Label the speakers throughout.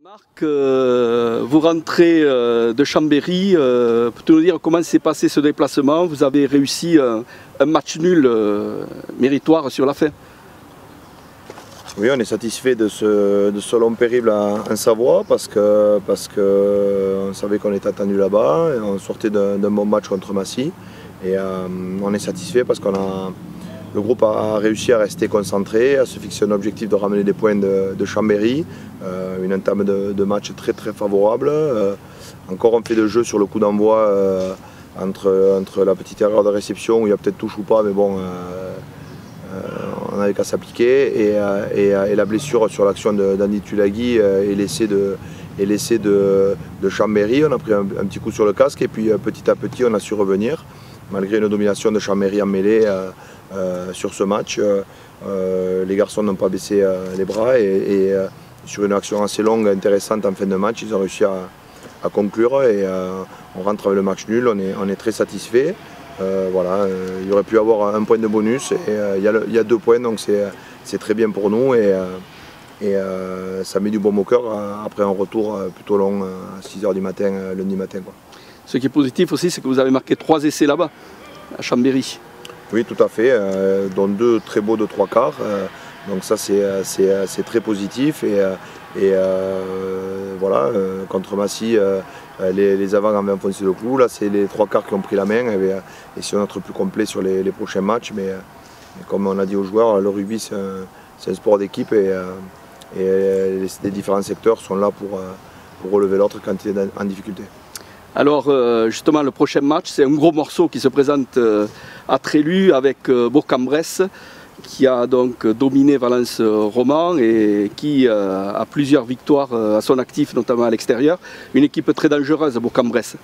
Speaker 1: Marc, vous rentrez de Chambéry, peux-tu nous dire comment s'est passé ce déplacement? Vous avez réussi un match nul méritoire sur la fin.
Speaker 2: Oui, on est satisfait de ce long périple en Savoie parce que on savait qu'on était attendu là-bas. On sortait d'un bon match contre Massy et on est satisfait parce que le groupe a réussi à rester concentré, à se fixer un objectif de ramener des points de Chambéry, une entame de match très favorable. Encore un fait de jeu sur le coup d'envoi entre la petite erreur de réception où il y a peut-être touche ou pas, mais bon, on n'avait qu'à s'appliquer et la blessure sur l'action d'Andy Tulagi et l'essai de Chambéry. On a pris un petit coup sur le casque et puis petit à petit on a su revenir malgré une domination de Chambéry en mêlée sur ce match. Les garçons n'ont pas baissé les bras et sur une action assez longue, intéressante en fin de match, ils ont réussi à conclure et on rentre avec le match nul, on est très satisfait. Voilà, il aurait pu y avoir un point de bonus et il y a 2 points, donc c'est très bien pour nous et ça met du baume au cœur après un retour plutôt long à 6 h du matin, lundi matin, quoi.
Speaker 1: Ce qui est positif aussi, c'est que vous avez marqué 3 essais là-bas, à Chambéry.
Speaker 2: Oui, tout à fait, dont 2 très beaux de 3 quarts, donc ça c'est très positif et voilà, contre Massy, les avants avaient enfoncé le clou, là c'est les 3 quarts qui ont pris la main et si on être plus complet sur les prochains matchs, mais comme on a dit aux joueurs, le rugby c'est un sport d'équipe et les différents secteurs sont là pour relever l'autre quand il est en difficulté.
Speaker 1: Alors justement le prochain match, c'est un gros morceau qui se présente à Trélu avec Bourg-en-Bresse qui a donc dominé Valence Roman et qui a plusieurs victoires à son actif, notamment à l'extérieur. Une équipe très dangereuse, Bourg-en-Bresse.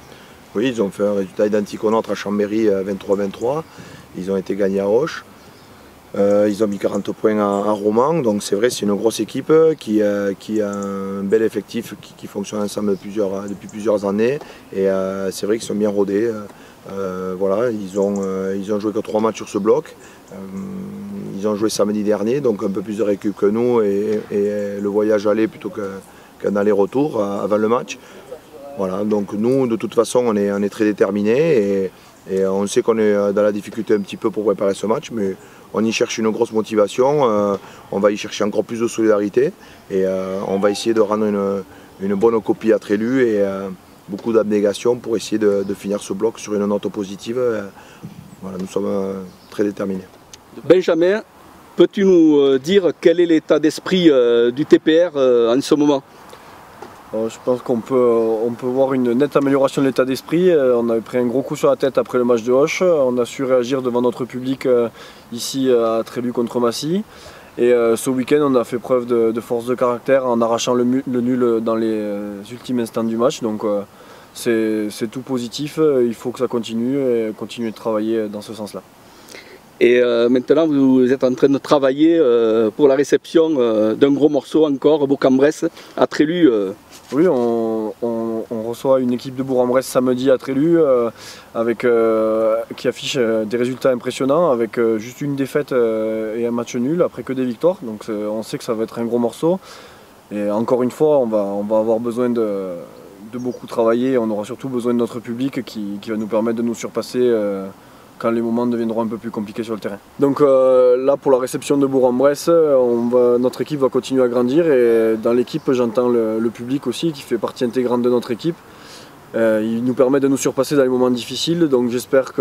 Speaker 2: Oui, ils ont fait un résultat identique au nôtre à Chambéry, 23-23. Ils ont été gagnés à Auch. Ils ont mis 40 points à Romans, donc c'est vrai, c'est une grosse équipe qui a un bel effectif qui fonctionne ensemble depuis plusieurs années et c'est vrai qu'ils sont bien rodés. Voilà, ils ont joué que 3 matchs sur ce bloc. Ils ont joué samedi dernier, donc un peu plus de récup que nous et le voyage aller plutôt qu'un aller-retour avant le match. Voilà, donc nous de toute façon on est très déterminés et on sait qu'on est dans la difficulté un petit peu pour préparer ce match, mais on y cherche une grosse motivation, on va y chercher encore plus de solidarité et on va essayer de rendre une bonne copie à Trélu et beaucoup d'abnégation pour essayer de finir ce bloc sur une note positive. Voilà, nous sommes très déterminés.
Speaker 1: Benjamin, peux-tu nous dire quel est l'état d'esprit du TPR en ce moment?
Speaker 3: Je pense qu'on peut voir une nette amélioration de l'état d'esprit. On avait pris un gros coup sur la tête après le match de Auch. On a su réagir devant notre public ici à Trélu contre Massy. Et ce week-end, on a fait preuve de force de caractère en arrachant le nul dans les ultimes instants du match. Donc c'est tout positif. Il faut que ça continue et continuer de travailler dans ce sens-là.
Speaker 1: Et maintenant, vous êtes en train de travailler pour la réception d'un gros morceau encore, Bourg-en-Bresse, à Trélu.
Speaker 3: Oui, on reçoit une équipe de Bourg-en-Bresse samedi à Trélu qui affiche des résultats impressionnants avec juste une défaite et un match nul après que des victoires. Donc on sait que ça va être un gros morceau. Et encore une fois, on va avoir besoin de beaucoup travailler. On aura surtout besoin de notre public qui va nous permettre de nous surpasser quand les moments deviendront un peu plus compliqués sur le terrain. Donc là pour la réception de Bourg-en-Bresse, notre équipe va continuer à grandir et dans l'équipe j'entends le public aussi qui fait partie intégrante de notre équipe. Il nous permet de nous surpasser dans les moments difficiles, donc j'espère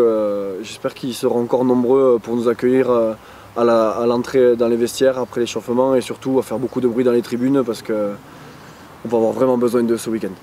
Speaker 3: qu'ils seront encore nombreux pour nous accueillir à l'entrée dans les vestiaires après l'échauffement et surtout à faire beaucoup de bruit dans les tribunes parce qu'on va avoir vraiment besoin de ce week-end.